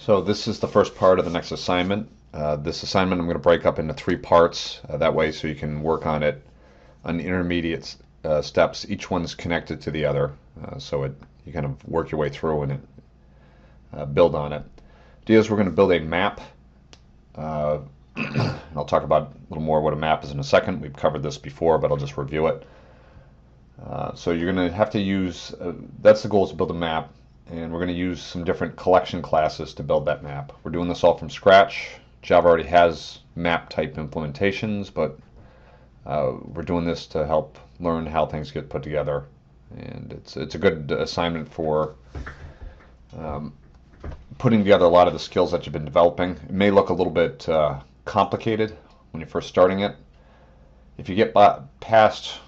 So this is the first part of the next assignment. This assignment I'm going to break up into three parts. That way so you can work on it on the intermediate steps. Each one's connected to the other. You kind of work your way through and build on it. The idea is we're going to build a map. I'll talk about a little more what a map is in a second. We've covered this before, but I'll just review it. So you're going to have to use, that's the goal, is to build a map. And we're going to use some different collection classes to build that map. We're doing this all from scratch. Java already has map type implementations, but we're doing this to help learn how things get put together. And it's a good assignment for putting together a lot of the skills that you've been developing. It may look a little bit complicated when you're first starting it. If you get past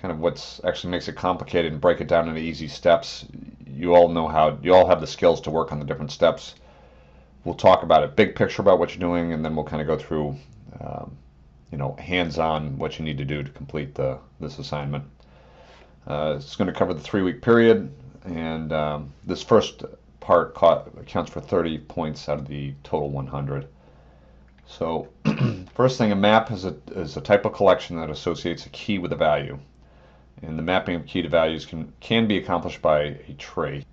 kind of what's actually makes it complicated and break it down into easy steps, you all have the skills to work on the different steps. We'll talk about it, big picture about what you're doing, and then we'll kind of go through, hands-on what you need to do to complete this assignment. It's going to cover the 3-week period, and this first part accounts for 30 points out of the total 100. So, first thing, a map is a type of collection that associates a key with a value. And the mapping of key to values can be accomplished by a tree.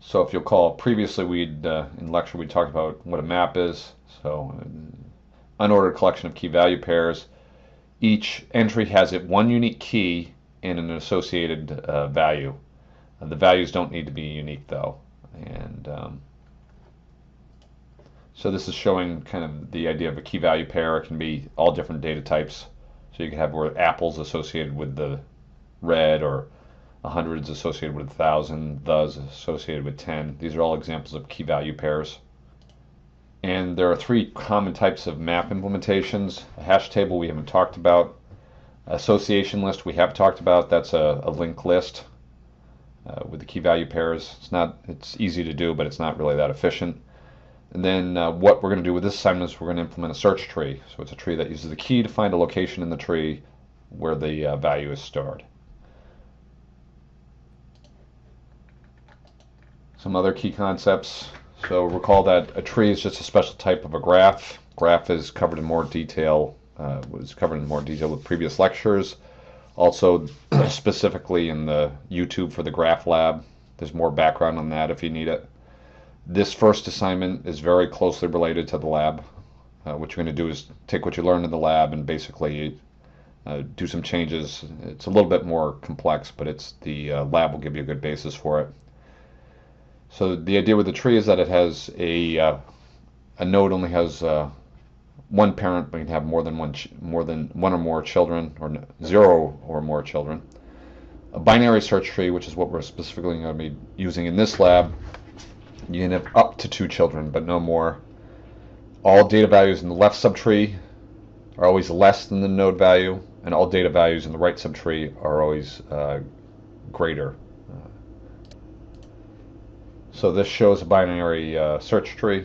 So if you'll recall, previously in lecture we talked about what a map is. So an unordered collection of key value pairs. Each entry has one unique key and an associated value. The values don't need to be unique though. And so this is showing kind of the idea of a key value pair. It can be all different data types. So you can have where apples associated with the red, or 100 is associated with 1,000, thes associated with 10. These are all examples of key value pairs. And there are 3 common types of map implementations. A hash table we haven't talked about. Association list we have talked about. That's a linked list with the key value pairs. It's easy to do, but it's not really that efficient. And then what we're going to do with this assignment is we're going to implement a search tree. So it's a tree that uses the key to find a location in the tree where the value is stored. Some other key concepts. So recall that a tree is just a special type of a graph. Graph is covered in more detail, with previous lectures. Also, specifically in the YouTube for the Graph Lab. There's more background on that if you need it. This first assignment is very closely related to the lab. What you're going to do is take what you learned in the lab and basically do some changes. It's a little bit more complex, but the lab will give you a good basis for it. So the idea with the tree is that it has a node only has one parent, but you can have more than one or more children, or 0 or more children. A binary search tree, which is what we're specifically going to be using in this lab. You can have up to 2 children, but no more. All data values in the left subtree are always less than the node value, and all data values in the right subtree are always greater. So this shows a binary search tree.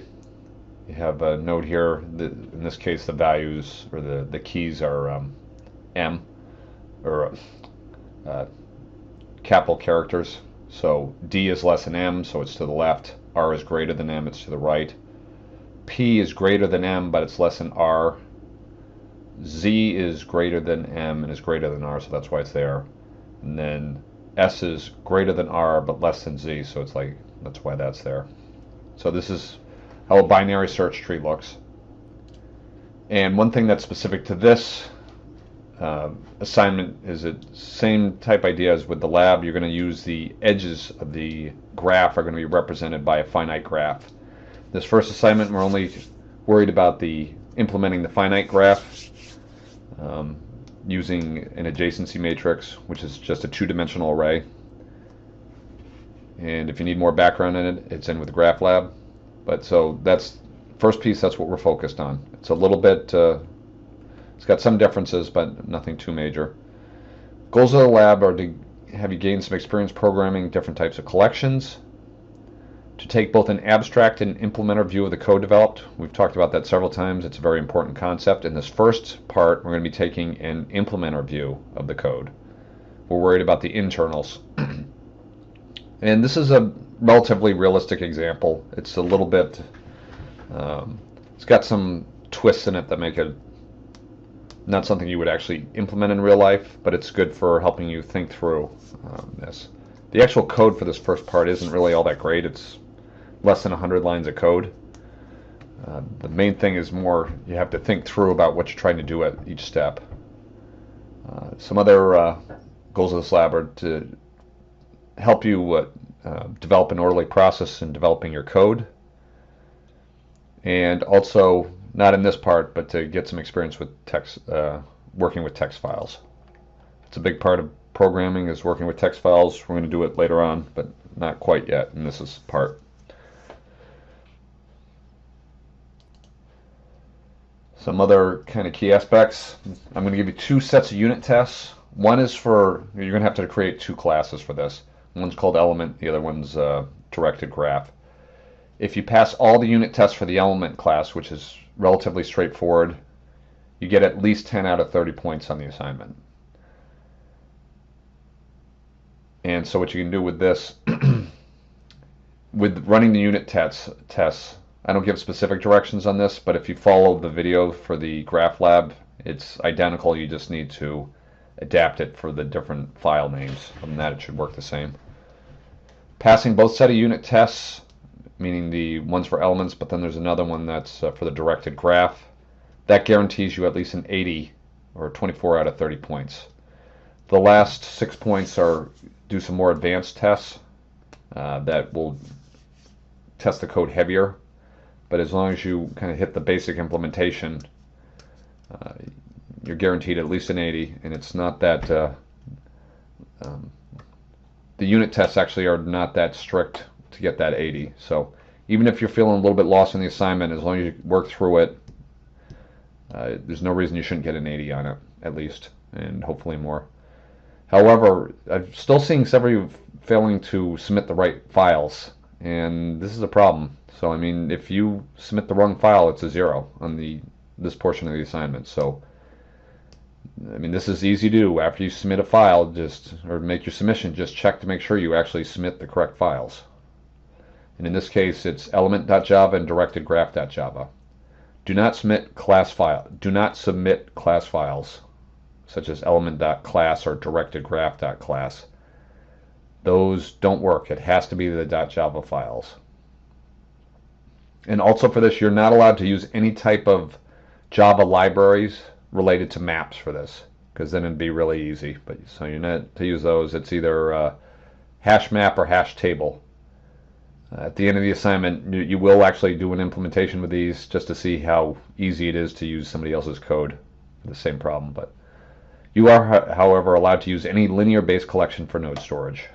You have a node here. In this case, the values or the keys are M, or capital characters. So D is less than M, so it's to the left. R is greater than M, it's to the right. P is greater than M, but it's less than R. Z is greater than M and is greater than R, so that's why it's there. And then S is greater than R, but less than Z, so that's why that's there. So this is how a binary search tree looks. And one thing that's specific to this assignment is the same type idea as with the lab. You're going to use the edges of the graph are going to be represented by a finite graph. This first assignment, we're only worried about implementing the finite graph using an adjacency matrix, which is just a 2-dimensional array. And if you need more background in it, it's in with the Graph Lab. But so that's first piece. That's what we're focused on. It's a little bit. It's got some differences, but nothing too major. Goals of the lab are to have you gain some experience programming different types of collections, to take both an abstract and implementer view of the code developed. We've talked about that several times. It's a very important concept. In this first part, we're going to be taking an implementer view of the code. We're worried about the internals. And this is relatively realistic example. It's a little bit, it's got some twists in it that make it not something you would actually implement in real life, but it's good for helping you think through this. The actual code for this first part isn't really all that great. It's less than 100 lines of code. The main thing is more you have to think through about what you're trying to do at each step. Some other goals of this lab are to help you develop an orderly process in developing your code, and also, not in this part, but to get some experience with text, working with text files. It's a big part of programming, is working with text files. We're going to do it later on, but not quite yet, and this is part. Some other kind of key aspects. I'm going to give you 2 sets of unit tests. One is for, you're going to have to create 2 classes for this. One's called element, the other one's directed graph. If you pass all the unit tests for the element class, which is relatively straightforward, you get at least 10 out of 30 points on the assignment. And so what you can do with this, with running the unit tests, I don't give specific directions on this, but if you follow the video for the graph lab, it's identical. You just need to adapt it for the different file names. Other than that, it should work the same. Passing both set of unit tests, meaning the ones for elements, but then there's another one that's for the directed graph, that guarantees you at least an 80 or 24 out of 30 points. The last 6 points are do some more advanced tests that will test the code heavier. But as long as you kind of hit the basic implementation, you're guaranteed at least an 80, and it's not that the unit tests actually are not that strict to get that 80. So even if you're feeling a little bit lost in the assignment, as long as you work through it, there's no reason you shouldn't get an 80 on it, at least, and hopefully more. However, I'm still seeing several failing to submit the right files, and this is a problem. So I mean, if you submit the wrong file, it's a 0 on this portion of the assignment. So I mean, this is easy to do. After you submit a file, or make your submission, just check to make sure you actually submit the correct files. And in this case, it's element.java and directedgraph.java. Do not submit class files such as element.class or directedgraph.class. Those don't work. It has to be the .java files. And also for this, you're not allowed to use any type of Java libraries related to maps for this, because then it'd be really easy. But so you're not to use those. It's either hash map or hash table. At the end of the assignment, you will actually do an implementation with these just to see how easy it is to use somebody else's code for the same problem. But you are, however, allowed to use any linear-based collection for node storage.